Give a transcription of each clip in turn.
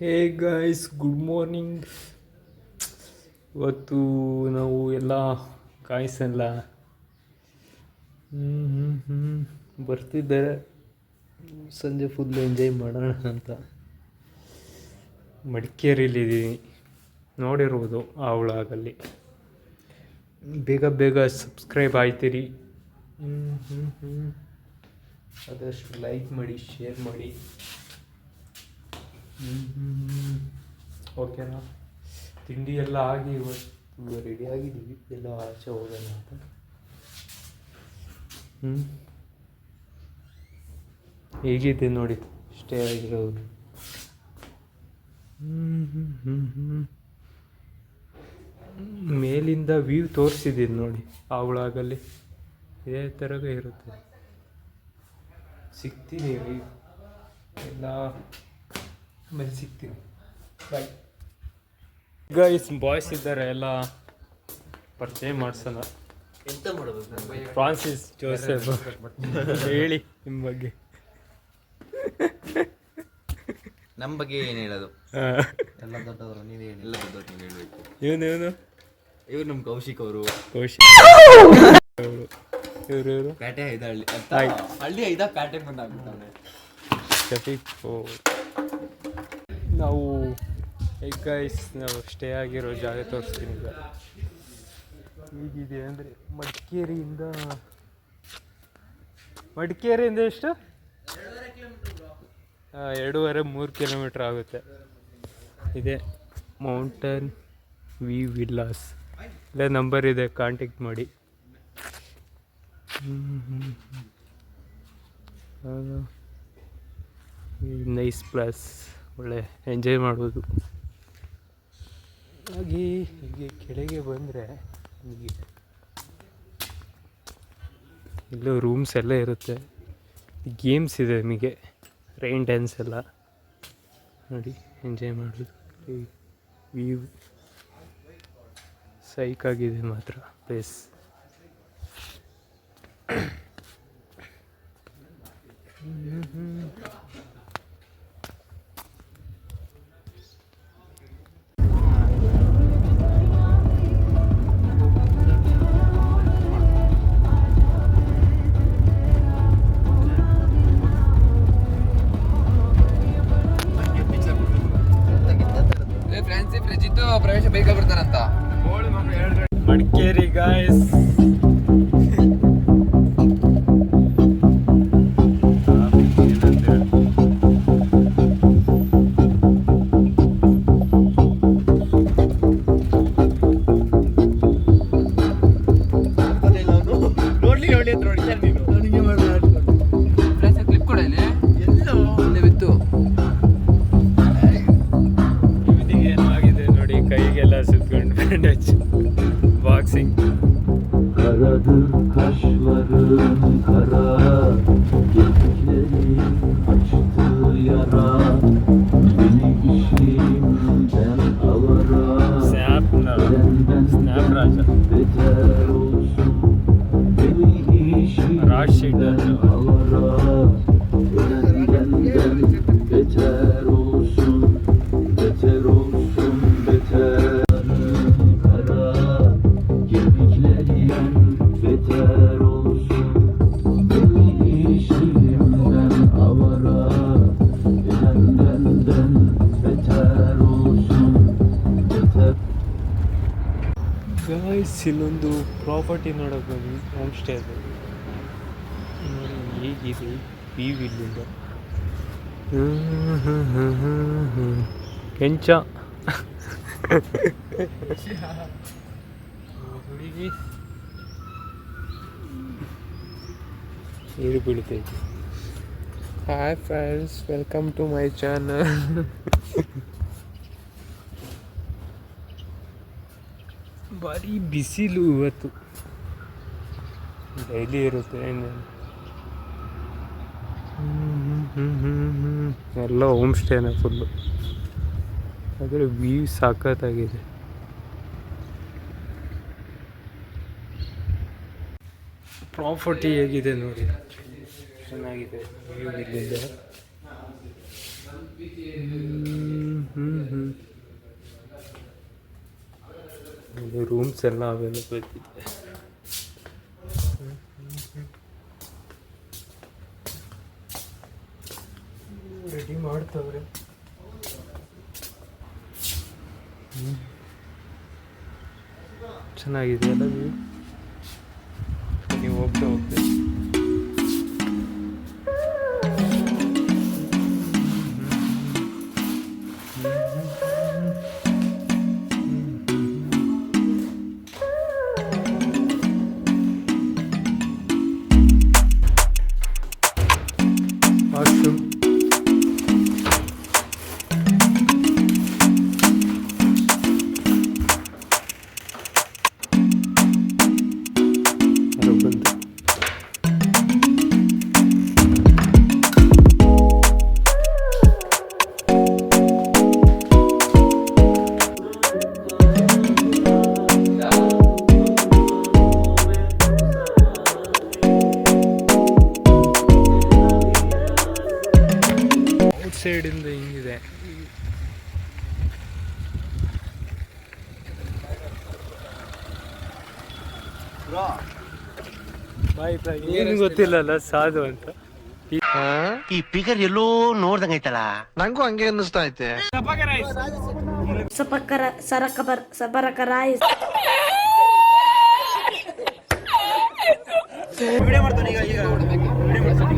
Hey guys, good morning. ಇವತ್ತು ನಾವು ಎಲ್ಲ ಗಾಯ್ಸ್ ಎಲ್ಲ ಬರ್ತಿದ್ದಾರೆ. ಸಂಜೆ ಫುಲ್ ಎಂಜಾಯ್ ಮಾಡೋಣ ಅಂತ ಮಡಿಕೇರಿಲಿದ್ದೀನಿ. ನೋಡಿರ್ಬೋದು ಆ ವ್ಲಾಗಲ್ಲಿ. ಬೇಗ ಬೇಗ ಸಬ್ಸ್ಕ್ರೈಬ್ ಆಯ್ತೀರಿ. ಆದಷ್ಟು ಲೈಕ್ ಮಾಡಿ, ಶೇರ್ ಮಾಡಿ. ಓಕೆನಾ? ತಿಂಡಿ ಎಲ್ಲ ಆಗಿ ಇವತ್ತು ರೆಡಿ ಆಗಿದ್ದೀವಿ, ಎಲ್ಲ ಆಚೆ ಹೋಗೋಣ ಅಂತ. ಹೇಗಿದೆ ನೋಡಿ ಸ್ಟೇ ಆಗಿರೋದು. ಮೇಲಿಂದ ವ್ಯೂ ತೋರಿಸಿದ್ದೀನಿ ನೋಡಿ ಆ ವ್ಲಾಗಲ್ಲಿ. ಇದೇ ಥರವೇ ಇರುತ್ತೆ. ಸಿಗ್ತೀನಿ ಎಲ್ಲ ಆಮೇಲೆ ಸಿಗ್ತೀನಿ. Bye guys. ಬಾಯ್ಸ್ ಇದ್ದಾರೆ, ಎಲ್ಲ ಪರಿಚಯ ಮಾಡ್ಸೋಣ. ಎಂತ ಮಾಡಬೇಕು? ಫ್ರಾನ್ಸಿಸ್ ಜೋಸೆಫ್ ಹೇಳಿ ನಿಮ್ಮ ಬಗ್ಗೆ. ನಮ್ಮ ಬಗ್ಗೆ ಏನು ಹೇಳೋದು? ಎಲ್ಲ ದೊಡ್ಡವರು ನೀವೇ ಹೇಳಿ. ಎಲ್ಲ ದೊಡ್ಡವರು ನೀವು ಹೇಳಬೇಕು. ಇವನು ಇವ್ರು ನಮ್ಮ ಕೌಶಿಕ್ ಅವರು. ಇವರು ಪ್ಯಾಟೆ ಹಳ್ಳಿ ಹಳ್ಳಿ ಪ್ಯಾಟೆ ಬಂದಾಗ್ಬಿಡ್ತಾನೆ. ಶಫೀಕ್. ನಾವು ಗೈಸ್ ನಾವು ಸ್ಟೇ ಆಗಿರೋ ಜಾಗ ತೋರಿಸ್ತೀನಿ ಈಗ. ಹೇಗಿದೆ ಅಂದರೆ ಮಡಿಕೇರಿಯಿಂದ ಎಷ್ಟು 2.5-3 ಕಿಲೋಮೀಟ್ರ್ ಆಗುತ್ತೆ. ಇದೆ ಮೌಂಟನ್ ವ್ಯೂ ವಿಲ್ಲಾಸ್. ಇಲ್ಲೇ ನಂಬರ್ ಇದೆ, ಕಾಂಟ್ಯಾಕ್ಟ್ ಮಾಡಿ. ನೈಸ್ ಪ್ಲೇಸ್, ಒಳ್ಳೆ ಎಂಜಾಯ್ ಮಾಡ್ಬೋದು. ಹಾಗೆ ಹೀಗೆ ಕೆಳಗೆ ಬಂದರೆ ನಿಮಗೆ ಇಲ್ಲೂ ರೂಮ್ಸ್ ಎಲ್ಲ ಇರುತ್ತೆ. ಗೇಮ್ಸ್ ಇದೆ ನಿಮಗೆ, ರೈನ್ ಡ್ಯಾನ್ಸ್ ಎಲ್ಲ ನೋಡಿ ಎಂಜಾಯ್ ಮಾಡೋದು. ವ್ಯೂ ಸೈಕಾಗಿದೆ ಮಾತ್ರ ಪ್ಲೇಸ್. ಪ್ರವೇಶ ಬೇಗ ಬಿಡ್ತಾರಂತ ಮಡಿಕೇರಿ ಗಾಯ್ಸ್. ಕ್ಲಿಪ್ ಕೊಡ ಇಲ್ಲಿ ಎಲ್ಲ ಬಿತ್ತು. kayıgeler sütgün boxing. Karadır kaşların kara, kirpiklerin açtı yara, beni işimden avara, Snap Raja beter olsun, beni işimden avara, benden beter olsun, beter olsun, beter kara, kirpiklerin beter olsun, beni işimden avara, benden beter olsun, beter. Guys, ಇಲ್ಲೊಂದು property ನೋಡೋಕೆ ಬಂದ್ವಿ, home stay ಅದು. ನೋಡಿ ಹೇಗಿದೆ view ಇಲ್ಲಿಂದ. ಕೆಂಚ ಹುಡುಗಿ ನೀರು ಬೀಳ್ತೈತಿ. Hi friends, welcome to my channel. ಭಾರಿ ಬಿಸಿಲು ಇವತ್ತು, ಡೈಲಿ ಇರುತ್ತೆ. ಎಲ್ಲ ಹೋಮ್ ಸ್ಟೇನೇ ಫುಲ್ಲು, ಆದರೆ ವ್ಯೂ ಸಖತ್ತಾಗಿದೆ. ಪ್ರಾಪರ್ಟಿ ಹೇಗಿದೆ ನೋಡಿ, ಚೆನ್ನಾಗಿದೆ ವ್ಯೂ ಇಲ್ಲಿಂದ. ಇದು ರೂಮ್ಸ್ ಎಲ್ಲ ಅವೈಲೇಬಲ್ ಇದೆ. ರೆಡಿ ಮಾಡ್ತವ್ರೆ. ಚೆನ್ನಾಗಿದೆ ಅಲ್ಲ ವ್ಯೂ. ನೀವು ಹೋಗ್ತಾ ವಾಶ್ರೂಮ್. ಸೈಡಿಂದ ಹಿಂಗಿದೆ. ಬಾಯ್ ಬಾಯ್. ಏನು ಗೊತ್ತಿಲ್ಲಲ್ಲ ಸಾಧು ಅಂತ. ಈ ಪಿಗರ್ ಎಲ್ಲೋ ನೋಡ್ದಂಗೈತಲ್ಲ. ನಂಗೂ ಹಂಗೆ ಅನ್ನಿಸ್ತಾ ಐತೆ.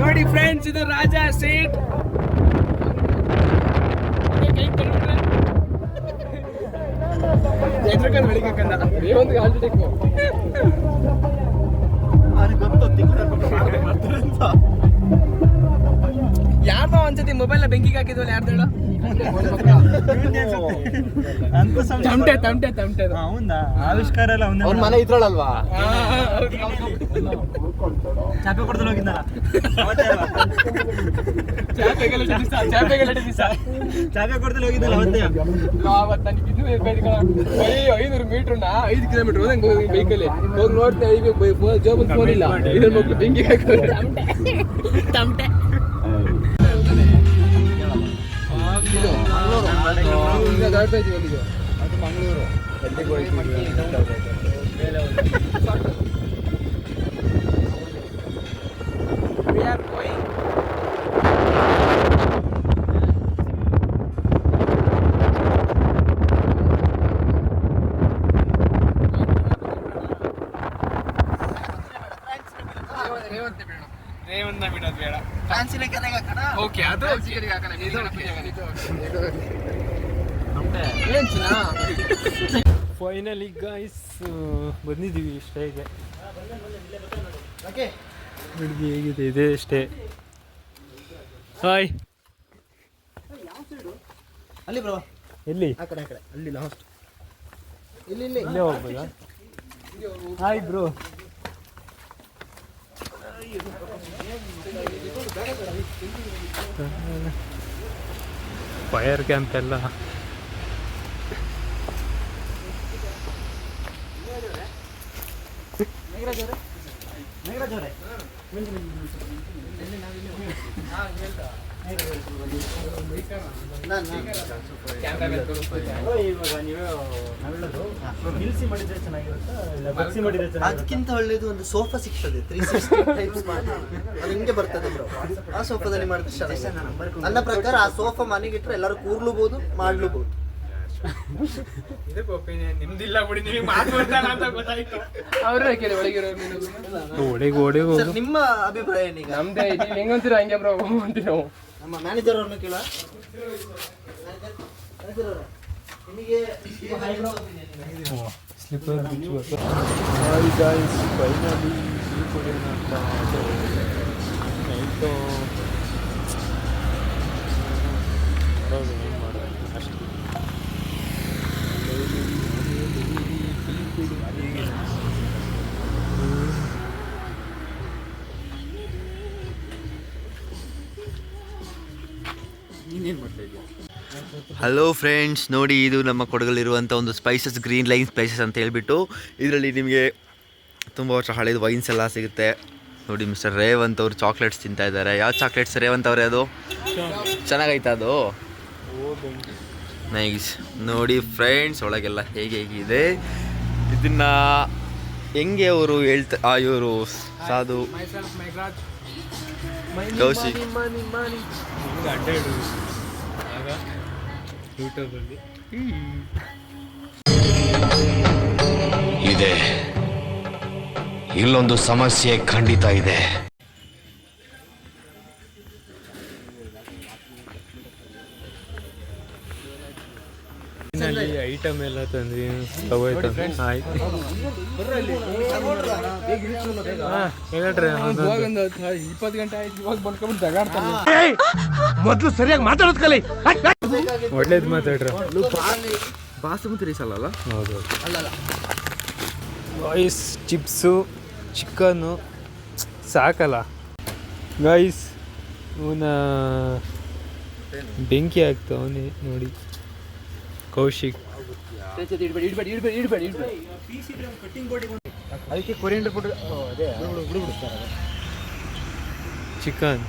ನೋಡಿ ಫ್ರೆಂಡ್ಸ್, ಇದು ರಾಜ ಸೀಟ್. ಯಾರ್ದೋ ಒಂದ್ಸತಿ ಮೊಬೈಲ್ ಬೆಂಕಿಗೆ ಹಾಕಿದ್ವಲ್ಲ, ಯಾರ್ದು ಹೇಳೋ? ತಮಟೆ ಆವಿಷ್ಕಾರ ಎಲ್ಲ ಅವ್ನ ಮನೆ ಇದ್ರಲ್ವಾ? ಚಾಪೆ ಕೊಡ್ದಲ್ಲಿ ಹೋಗಿದ್ದಲ್ಲ, ಚಾಪೆ ಕೊಡ್ದಲ್ಲಿ ಹೋಗಿದ್ದಲ್ಲ ಅವತ್ತೇ. 500 ಮೀಟರ್ನ 5 ಕಿಲೋಮೀಟರ್ ಹೋದಂಗೆ ಬೈಕಲ್ಲಿ ಹೋಗಿ ನೋಡ್ತೇವೆ. ಜೋಬ್ ಫೋನ್ ಇಲ್ಲ, ಇದ್ರ ಮಕ್ಕಳು ಬೆಂಕಿ ಹಾಕೋದು. ತಮಟೆ ಈಗ ದಾಟ್ತಾ ಇದೀವಿ ಅಲ್ಲಿಗೆ. ಅದು ಮಂಗಳೂರು. ರೇವಂತ ಬಿಡೋದು ಬೇಡ. ಓಕೆ, ಅದು ಫೈನಲಿ ಗೈಸ್ ಬಂದಿದ್ದೀವಿ ಸ್ಟೇಗೆ. ಹುಡುಗಿ ಹೇಗಿದೆ? ಇದೆ ಸ್ಟೇ. ಹಾಯ್. ಅಲ್ಲಿ ಬ್ರೋ, ಎಲ್ಲಿ? ಆ ಕಡೆ ಅಲ್ಲಿ ಲಾಸ್ಟ್. ಇಲ್ಲೇ ಹೋಗ್ಬೋದಾ? Hi bro. ಫೈರ್ ಕ್ಯಾಂಪ್ ಎಲ್ಲ ಅದಕ್ಕಿಂತ ಒಳ್ಳೇದು ಒಂದು ಸೋಫಾ ಸಿಗ್ತದೆ, 360 ಟೈಪ್ಸ್ ಮಾಡಿ ಅದು ಹಿಂಗೆ ಬರ್ತದೆ ಬ್ರೋ. ಆ ಸೋಫಾದಲ್ಲಿ ಮಾಡಿದ್ರೆ ಚೆನ್ನಾಗಿದೆ. ನನ್ನ ಪ್ರಕಾರ ಆ ಸೋಫಾ ಮನೆಗೆ ಇಟ್ಟರೆ ಎಲ್ಲರೂ ಕೂರ್ಲೂಬಹುದು, ಮಾಡ್ಲೂಬಹುದು. ಇದಕ್ಕೆ ಒಪಿನಿಯನ್ ನಿಮ್ದಿಲ್ಲ ಬಿಡಿ, ನಿಮಗೆ ಮಾತಾಡ್ತಾನ ಅಂತ ಗೊತ್ತಾಯ್ತು. ಅವರೇ ಕೇಳಿ ಒಳಗಿರೋ ಓಡಿ ಸರ್, ನಿಮ್ಮ ಅಭಿಪ್ರಾಯ ಏನೀಗ? ನಮ್ದೇ ನೀವು ಹೆಂಗಂತೀರ ಹಂಗೆ ಬ್ರೋ ಅಂತೀವಿ ನಾವು. ನಮ್ಮ ಮ್ಯಾನೇಜರ್ ಅವ್ರನ್ನ ಕೇಳ. ನಿಮಗೆ ಸ್ಲಿಪ್ಪರ್ ಹಾಯ್ ಗಾಯ್ಸ್, ಫೈನಲಿ ಈ ಕುಡಿಯೋಣ ಅಂತ ನೈಟು ಮಾಡೋದು ಏನು ಮಾಡೋದು ಅಷ್ಟೇ. ಹಲೋ ಫ್ರೆಂಡ್ಸ್, ನೋಡಿ ಇದು ನಮ್ಮ ಕೊಡಗಲ್ಲಿರುವಂಥ ಒಂದು ಸ್ಪೈಸಸ್, ಗ್ರೀನ್ ಲೈನ್ ಸ್ಪೈಸಸ್ ಅಂತ ಹೇಳ್ಬಿಟ್ಟು. ಇದರಲ್ಲಿ ನಿಮಗೆ ತುಂಬ ವರ್ಷ ಹಳೇದು ವೈನ್ಸ್ ಎಲ್ಲ ಸಿಗುತ್ತೆ. ನೋಡಿ ಮಿಸ್ಟರ್ ರೇವಂತ್ ಅವರು ಚಾಕ್ಲೇಟ್ಸ್ ತಿಂತಾ ಇದ್ದಾರೆ. ಯಾವ ಚಾಕ್ಲೇಟ್ಸ್ ರೇವಂತ್ ಅವರೇ? ಅದು ಚೆನ್ನಾಗೈತಾ? ಅದು ನೈಸ್. ನೋಡಿ ಫ್ರೆಂಡ್ಸ್, ಒಳಗೆಲ್ಲ ಹೇಗಿದೆ ಇದನ್ನ ಹೆಂಗೆ ಅವರು ಇವರು ಸಾಧು ಕೌಶಿಕ್ ಅಡ್ಡಾಡು ಆಗ ಯೂಟ್ಯೂಬಲ್ಲಿ ಇದೆ, ಇಲ್ಲೊಂದು ಸಮಸ್ಯೆ ಖಂಡಿತ ಇದೆ. ಐಟಮ್ ಎಲ್ಲ ತಂದ್ವಿ, ತಗೋಯ್ತು. ಆಯ್ತು ಹೇಳ್ರಿ. 20 ಗಂಟೆ ಆಯ್ತು, ಇವಾಗ ಬಂದ್ಕೊಂಡ್ಬಿಟ್ಟು ಜಗಾಡ್ತಾರೆ. ಮೊದಲು ಸರಿಯಾಗಿ ಮಾತಾಡೋದ್ ಕಲಿ. ಒಳ್ಳೇದು ಮಾತಾಡ್ರಿ. ಬಾಸುಮತಿ ರೈಸ್ ಅಲ್ಲ? ಹೌದು. ಗೈಸ್ ಚಿಪ್ಸು ಚಿಕನ್ನು ಸಾಕಲ್ಲ ಗೈಸ್. ಇವನ ಬೆಂಕಿ ಆಗ್ತಾವನೆ ನೋಡಿ ಕೌಶಿಕ್. ಅದಕ್ಕೆ ಕೊರಿಯಂಡರ್ ಪುಡಿ ಚಿಕನ್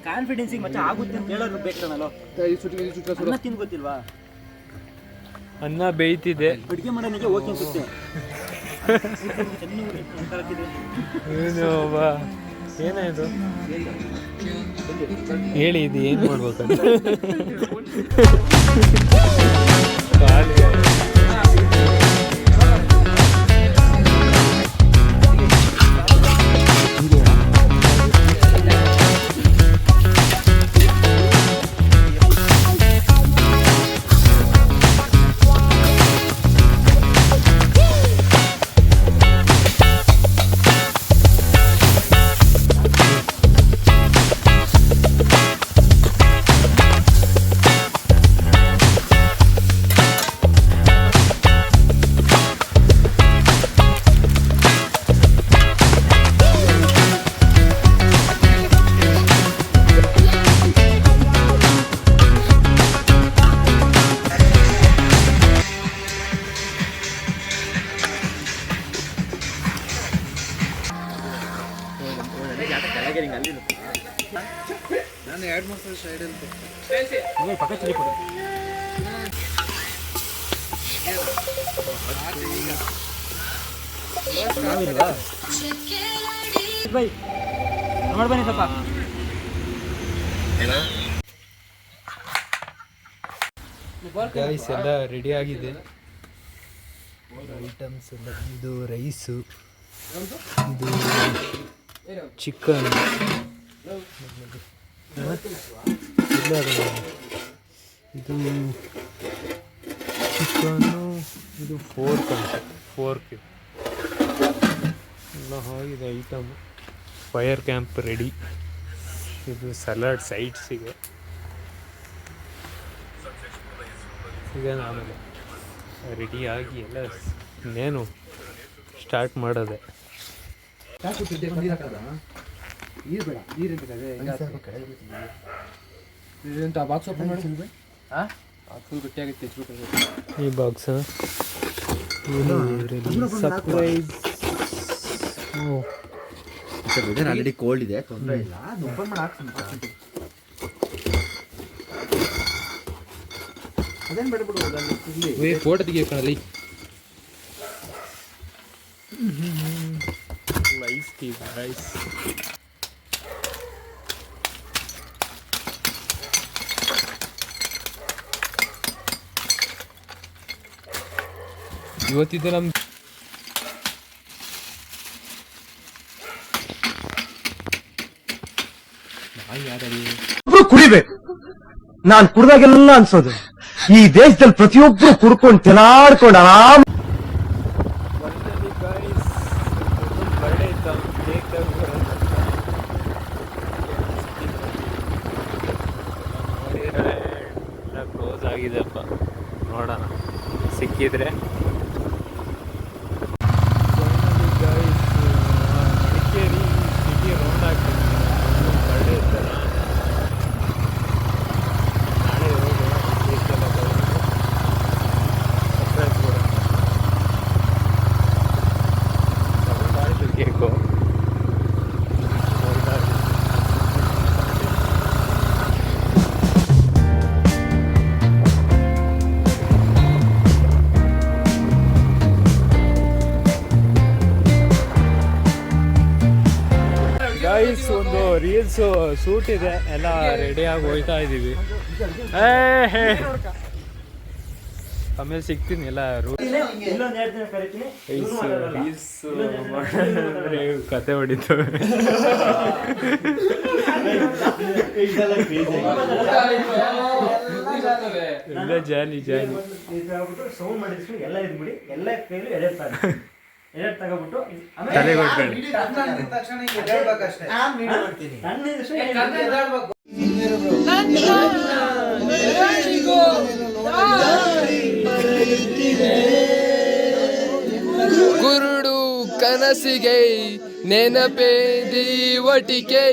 ಕಾನ್ಫಿಡೆನ್ಸಿಗೆ ಮಚ್ಚ ಆಗುತ್ತೆ ಅಂತ ಹೇಳೋರು ಬೇಕಲ್ಲ. ತಿಂದು ಗೊತ್ತಿಲ್ವಾ? ಅನ್ನ ಬೇಯ್ತಿದೆ. ಅಡುಗೆ ಮಾಡೋನಿಗೆ ಓಕೆ ಅನ್ಸುತ್ತೆ. ಏನಾಯ್ತು ಹೇಳಿ, ಇದು ಏನು ಮಾಡ್ಬೇಕಂತ. ನಾನು 2-3 ಸಲ ಸೈಡ್ ಅಂತ ಪಕ್ಕ ಚಳಿ ಕೊಡು. ಬನ್ನಿ ಸ್ವಲ್ಪ. ಗೈಸ್ ಎಲ್ಲ ರೆಡಿ ಆಗಿದೆ. ಐಟಮ್ಸ್ ಎಲ್ಲ ಇದು ರೈಸು, ಇದು ಚಿಕನ್, ಇದು ಚಿಕನ್ನು, ಇದು ಫೋರ್ಕ್ ಎಲ್ಲ ಆಗಿದೆ ಐಟಮ್. Fire camp ready. ಇದು ಸಲಾಡ್ ಸೈಡ್ಸಿಗೆ ಈಗ ಆಮೇಲೆ ರೆಡಿಯಾಗಿ ಎಲ್ಲ ಇನ್ನೇನು ಸ್ಟಾರ್ಟ್ ಮಾಡೋದೆ. ಬಾಕ್ಸ್ ಓಪನ್ ಮಾಡಿ ಫುಲ್ ಗಟ್ಟಿಯಾಗಿ ತೆಚ್ಬಿಟ್ಟು ಈ ಬಾಕ್ಸ್ ಸರ್ಪ್ರೈಸ್. ಆಲ್ರೆಡಿ ಕೋಲ್ಡ್ ಇದೆ, ತೊಂದರೆ ಇಲ್ಲ. ಓಪನ್ ಮಾಡಿ ಹಾಕ್ತೀನಿ. ಅದೇನು ಬೇಡ ಫೋಟೋ ತೆಗಿಯೋಕಲ್ಲಿ ರೈಸ್ ಇವತ್ತಿದ್ದು ನಮ್ಮ ಕುಡಿಬೇಕು. ನಾನ್ ಕುಡ್ದಾಗೆಲ್ಲ ಅನ್ಸೋದು ಈ ದೇಶದಲ್ಲಿ ಪ್ರತಿಯೊಬ್ರು ಕುಡ್ಕೊಂಡು ತೆನಾಡ್ಕೊಂಡು ಆರಾಮ್. ಕ್ಲೋಸ್ ಆಗಿದೆಪ್ಪ, ನೋಡೋಣ ಸಿಕ್ಕಿದ್ರೆ. ಮಡಿಕೇರಿ ಸಿಟಿ ರೌಂಡ್ ಆಗ್ತದೆ. ಬರ್ಡೇ ಇತ್ತಲ್ಲ, ನಾಳೆ ಹೋಗೋಣ. ಸರ್ಪ್ರೈಸ್ ಕೊಡೋಣ. ಕೇಕ್ ರೀಲ್ಸ್ ಶೂಟ್ ಇದೆ, ಎಲ್ಲ ರೆಡಿಯಾಗಿ ಹೋಗ್ತಾ ಇದೀವಿ. ಆಮೇಲೆ ಸಿಗ್ತೀನಿ ಎಲ್ಲ ಕತೆ ಹೊಡಿತು. ಎಲ್ಲ ಜಾಲಿ ತಲೆ ಕೊಟ್ಕೊಳ್ಳಿ. ಕುರುಡು ಕನಸಿಗೆ ನೆನಪೇ ದೀವಟಿಕೆ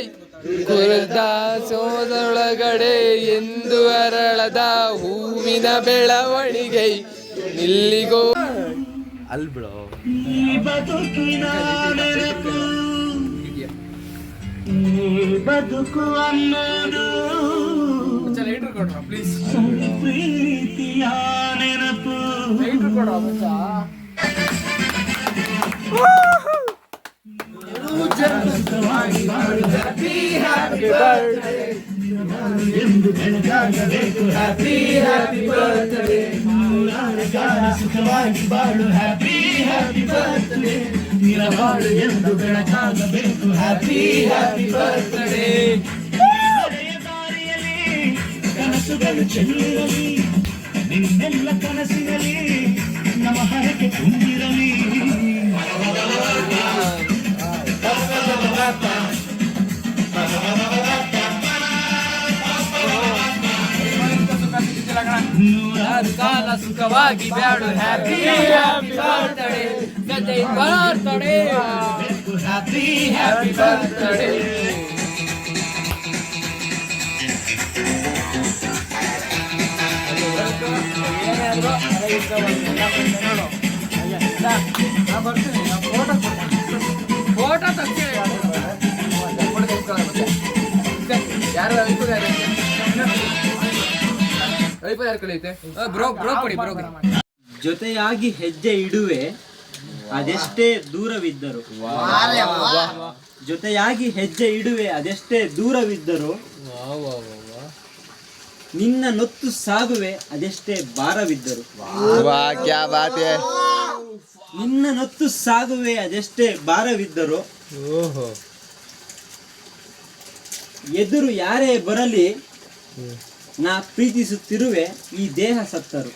ಕುರುದ ಸೋದೊಳಗಡೆ ಎಂದು ಅರಳದ ಹೂವಿನ ಬೆಳವಣಿಗೆ ಇಲ್ಲಿಗೋ ಅಲ್ಲಿ ಬಿಡೋ. ಬದುಕು ಅನ್ನೋದು ಪ್ರೀತಿಯ ನೆನಪು. ಎಂದು ಬೆಳಗಾಗಬೇಕು ಹ್ಯಾಪಿ ಹ್ಯಾಪಿ ಬರ್ತ್ಡೇ. ಸುಖವಾಗಿ ಬಾಳು ಹ್ಯಾಪಿ ಹ್ಯಾಪಿ ಬರ್ತ್ಡೇ. ನಿರಬಾಳು ಎಂದು ಬೆಳಕಾಗಬೇಕು ಹ್ಯಾಪಿ ಹ್ಯಾಪಿ ಬರ್ತ್ಡೇ. ದಾರಿಯಲ್ಲಿ ಕನಸುಗಳು ಚೆಲ್ಲಿರಲಿ, ನಿನ್ನೆಲ್ಲ ಕನಸಿನಲ್ಲಿ ನಮ್ಮ ಹರಕೆ ತುಂಬಿರಲಿ. ನೂರಾರು ಕಾಲ ಸುಖವಾಗಿ ಬ್ಯಾಡು ಹ್ಯಾಪಿ ಹ್ಯಾಪಿ ಬರ್ತ್ಡೇ. ಗಜೈ birthday happy happy birthday. Photo ತಕ್ಷಣ ಯಾರು ಜೊತೆಯಾಗಿ ಹೆಜ್ಜೆ ಇಡುವೆ ಅದೆಷ್ಟೇ ದೂರವಿದ್ದರು. ಜೊತೆಯಾಗಿ ಹೆಜ್ಜೆ ಇಡುವೆ ಅದೆಷ್ಟೇ ದೂರವಿದ್ದರು. ನಿನ್ನ ನೊತ್ತು ಸಾಗುವೆ ಅದೆಷ್ಟೇ ಭಾರವಿದ್ದರು. ನಿನ್ನ ನೊತ್ತು ಸಾಗುವೆ ಅದೆಷ್ಟೇ ಭಾರವಿದ್ದರು. ಎದುರು ಯಾರೇ ಬರಲಿ ನಾ ಪ್ರೀತಿಸುತ್ತಿರುವೆ ಈ ದೇಹ ಸತ್ತರು.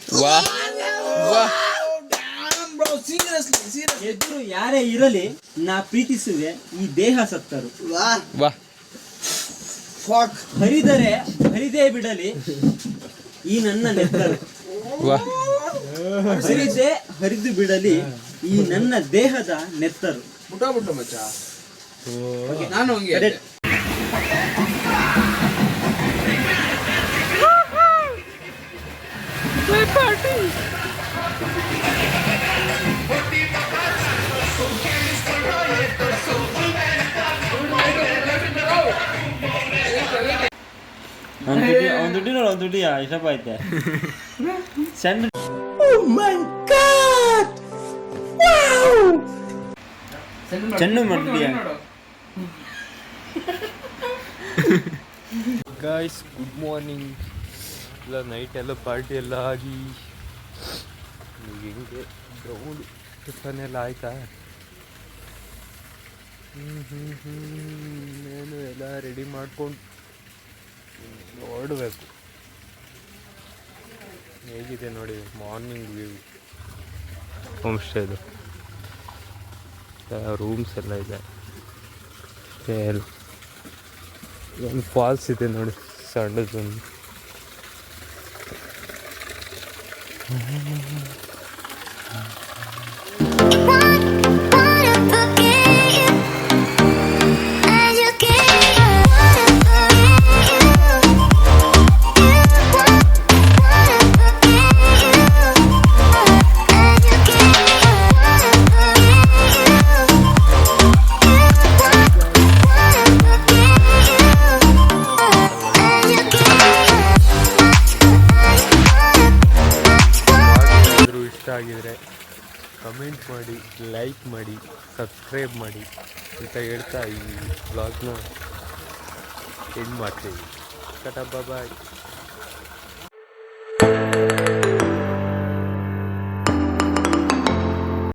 ಎದುರು ಯಾರೇ ಇರಲಿ ನಾ ಪ್ರೀತಿಸುವೆ ಈ ದೇಹ ಸತ್ತರು. ಹರಿದರೆ ಹರಿದೇ ಬಿಡಲಿ ಈ ನನ್ನ ನೆತ್ತರು. ಹರಿದೇ ಹರಿದು ಬಿಡಲಿ ಈ ನನ್ನ ದೇಹದ ನೆತ್ತರು. ನಾನು ಒಂದು ದುಡ್ಡಿ ಇಷ್ಟಪ್ಪ ಐತೆ ಸಣ್ಣ. ಚೆಂಡು ಮಾಡ್ತೀಯ ಗಾಯ್ಸ್. Good morning. ಎಲ್ಲ ನೈಟ್ ಎಲ್ಲ ಪಾರ್ಟಿ ಎಲ್ಲ ಆಗಿ ಈಗ ಹೆಂಗೆ ಗ್ರೌಂಡ್ ಟಿಫನ್ ಎಲ್ಲ ಆಯ್ತಾ? ಏನು ಎಲ್ಲ ರೆಡಿ ಮಾಡ್ಕೊಂಡು ನೋಡಬೇಕು ಹೇಗಿದೆ ನೋಡಿ. ಮಾರ್ನಿಂಗ್ ವ್ಯೂ ಹೋಮ್ ಸ್ಟೇದು ರೂಮ್ಸ್ ಎಲ್ಲ ಇದೆ. ಒಂದು ಫಾಲ್ಸ್ ಇದೆ ನೋಡಿ ಸಣ್ಣದೊಂದು. ಆಗಿದ್ರೆ ಕಮೆಂಟ್ ಮಾಡಿ, ಲೈಕ್ ಮಾಡಿ, ಸಬ್ಸ್ಕ್ರೈಬ್ ಮಾಡಿ ಅಂತ ಹೇಳ್ತಾ ಈ ವ್ಲಾಗ್ನ ಎಂಡ್ ಮಾಡ್ತೀವಿ. ಟಾಟಾ ಬಾಯ್.